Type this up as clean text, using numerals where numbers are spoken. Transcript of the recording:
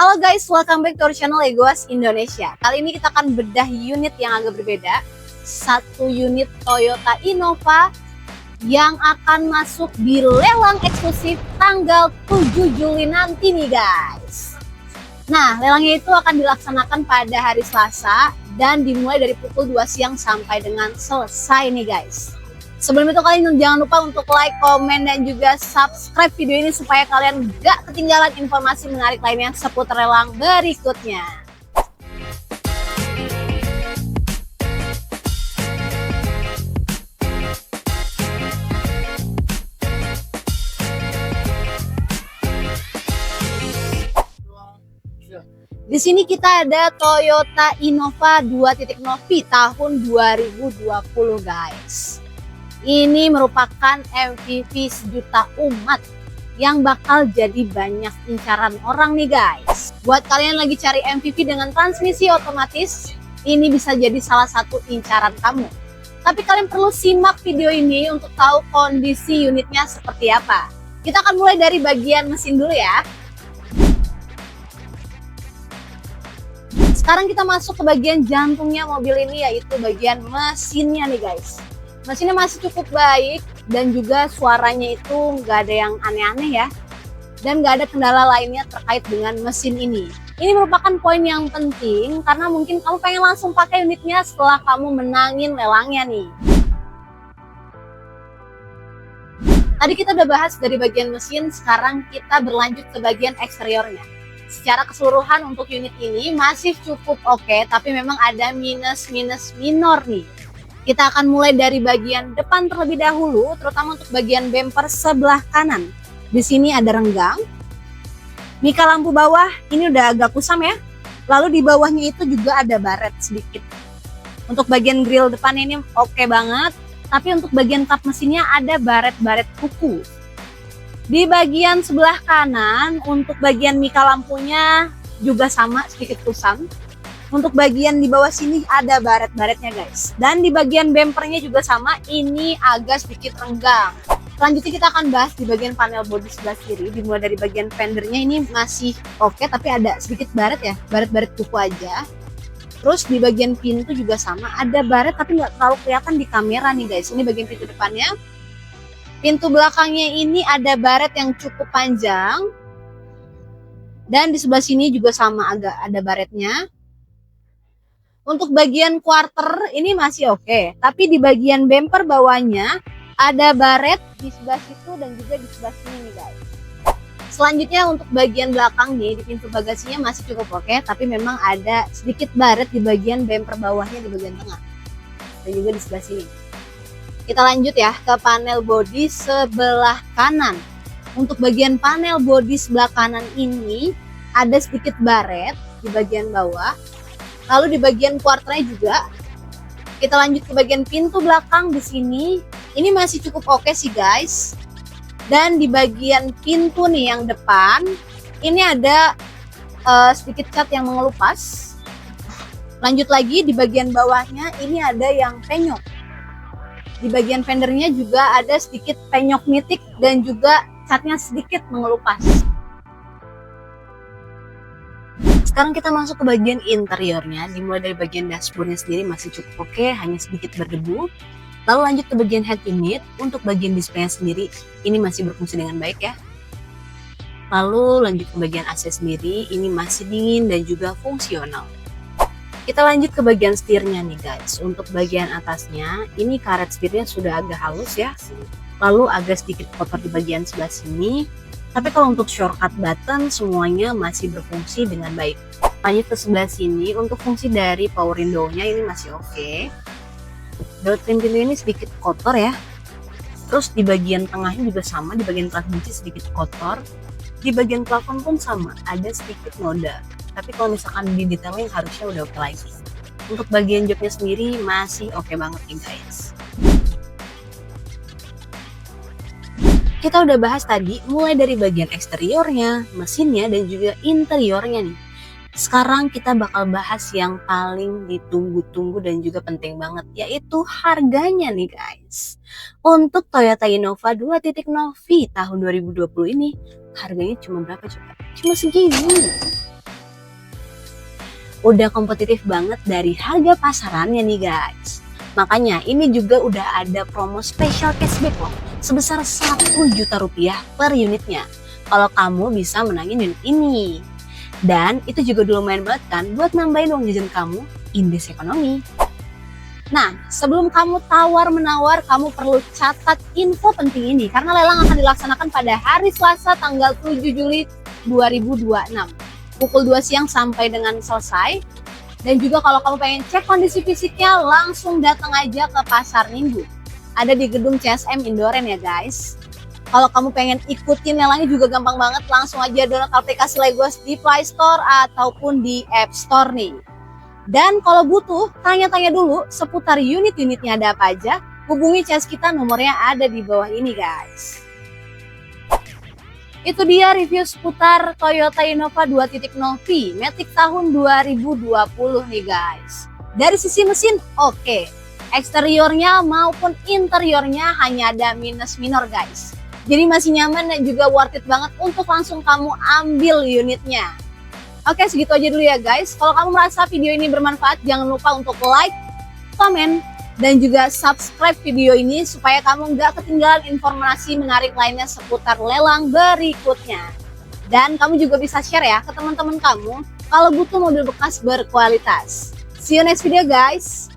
Halo guys, welcome back to our channel Legoas Indonesia. Kali ini kita akan bedah unit yang agak berbeda. Satu unit Toyota Innova yang akan masuk di lelang eksklusif tanggal 7 Juli nanti nih guys. Nah, lelangnya itu akan dilaksanakan pada hari Selasa dan dimulai dari pukul 2 siang sampai dengan selesai nih guys. Sebelum itu kalian jangan lupa untuk like, komen, dan juga subscribe video ini supaya kalian gak ketinggalan informasi menarik lainnya seputar lelang berikutnya. Di sini kita ada Toyota Innova 2.0 V tahun 2020 guys. Ini merupakan MPV sejuta umat yang bakal jadi banyak incaran orang nih guys. Buat kalian yang lagi cari MPV dengan transmisi otomatis, ini bisa jadi salah satu incaran kamu. Tapi kalian perlu simak video ini untuk tahu kondisi unitnya seperti apa. Kita akan mulai dari bagian mesin dulu ya. Sekarang kita masuk ke bagian jantungnya mobil ini, yaitu bagian mesinnya nih guys. Mesinnya masih cukup baik dan juga suaranya itu nggak ada yang aneh-aneh ya. Dan nggak ada kendala lainnya terkait dengan mesin ini. Ini merupakan poin yang penting karena mungkin kamu pengen langsung pakai unitnya setelah kamu menangin lelangnya nih. Tadi kita udah bahas dari bagian mesin, sekarang kita berlanjut ke bagian eksteriornya. Secara keseluruhan untuk unit ini masih cukup oke, tapi memang ada minus-minus minor nih. Kita akan mulai dari bagian depan terlebih dahulu, terutama untuk bagian bumper sebelah kanan. Di sini ada renggang. Mika lampu bawah ini udah agak kusam ya. Lalu di bawahnya itu juga ada baret sedikit. Untuk bagian grill depan ini oke banget, tapi untuk bagian kap mesinnya ada baret-baret kuku. Di bagian sebelah kanan, untuk bagian mika lampunya juga sama, sedikit kusam. Untuk bagian di bawah sini ada baret-baretnya guys. Dan di bagian bumpernya juga sama, ini agak sedikit renggang. Selanjutnya kita akan bahas di bagian panel bodi sebelah kiri. Dimulai dari bagian fendernya ini masih oke, tapi ada sedikit baret ya, baret-baret kuku aja. Terus di bagian pintu juga sama, ada baret tapi nggak terlalu kelihatan di kamera nih guys. Ini bagian pintu depannya. Pintu belakangnya ini ada baret yang cukup panjang. Dan di sebelah sini juga sama, agak ada baretnya. Untuk bagian quarter ini masih oke, tapi di bagian bumper bawahnya ada baret di sebelah situ dan juga di sebelah sini nih guys. Selanjutnya untuk bagian belakang nih, di pintu bagasinya masih cukup oke, tapi memang ada sedikit baret di bagian bumper bawahnya di bagian tengah dan juga di sebelah sini. Kita lanjut ya ke panel bodi sebelah kanan. Untuk bagian panel bodi sebelah kanan ini ada sedikit baret di bagian bawah. Lalu di bagian quarternya juga. Kita lanjut ke bagian pintu belakang di sini. Ini masih cukup oke sih guys. Dan di bagian pintu nih yang depan, ini ada sedikit cat yang mengelupas. Lanjut lagi di bagian bawahnya, ini ada yang penyok. Di bagian fendernya juga ada sedikit penyok nitik dan juga catnya sedikit mengelupas. Sekarang kita masuk ke bagian interiornya. Dimulai dari bagian dashboardnya sendiri masih cukup oke, hanya sedikit berdebu. Lalu lanjut ke bagian head unit. Untuk bagian displaynya sendiri ini masih berfungsi dengan baik ya. Lalu lanjut ke bagian AC sendiri, ini masih dingin dan juga fungsional. Kita lanjut ke bagian setirnya nih guys. Untuk bagian atasnya ini karet setirnya sudah agak halus ya. Lalu agak sedikit kotor di bagian sebelah sini. Tapi kalau untuk shortcut button semuanya masih berfungsi dengan baik. Lanjut ke sebelah sini, untuk fungsi dari power window-nya ini masih oke. Baut pintu ini sedikit kotor ya. Terus di bagian tengahnya juga sama, di bagian transmisi sedikit kotor. Di bagian plafon pun sama, ada sedikit noda. Tapi kalau misalkan di detailing harusnya udah oke lagi. Untuk bagian joknya sendiri masih oke banget nih guys. Kita udah bahas tadi mulai dari bagian eksteriornya, mesinnya, dan juga interiornya nih. Sekarang kita bakal bahas yang paling ditunggu-tunggu dan juga penting banget, yaitu harganya nih guys. Untuk Toyota Innova 2.0 V tahun 2020 ini, harganya cuma berapa coba? Cuma segini. Udah kompetitif banget dari harga pasarannya nih guys. Makanya ini juga udah ada promo spesial cashback loh, sebesar 1 juta rupiah per unitnya. Kalau kamu bisa menangin unit ini. Dan itu juga udah lumayan banget kan buat nambahin uang jajan kamu in this economy. Nah, sebelum kamu tawar-menawar, kamu perlu catat info penting ini karena lelang akan dilaksanakan pada hari Selasa tanggal 7 Juli 2026. Pukul 2 siang sampai dengan selesai. Dan juga kalau kamu pengen cek kondisi fisiknya, langsung datang aja ke Pasar Minggu. Ada di gedung CSM Indoren ya guys. Kalau kamu pengen ikutin lelangnya juga gampang banget, langsung aja download aplikasi Legos di Play Store ataupun di App Store nih. Dan kalau butuh, tanya-tanya dulu seputar unit-unitnya ada apa aja, hubungi CS kita, nomornya ada di bawah ini guys. Itu dia review seputar Toyota Innova 2.0V Matic tahun 2020 nih guys. Dari sisi mesin oke. Eksteriornya maupun interiornya hanya ada minus minor guys. Jadi masih nyaman dan juga worth it banget untuk langsung kamu ambil unitnya. Oke, segitu aja dulu ya guys. Kalau kamu merasa video ini bermanfaat, jangan lupa untuk like, komen, dan juga subscribe video ini supaya kamu nggak ketinggalan informasi menarik lainnya seputar lelang berikutnya. Dan kamu juga bisa share ya ke teman-teman kamu kalau butuh mobil bekas berkualitas. See you next video guys.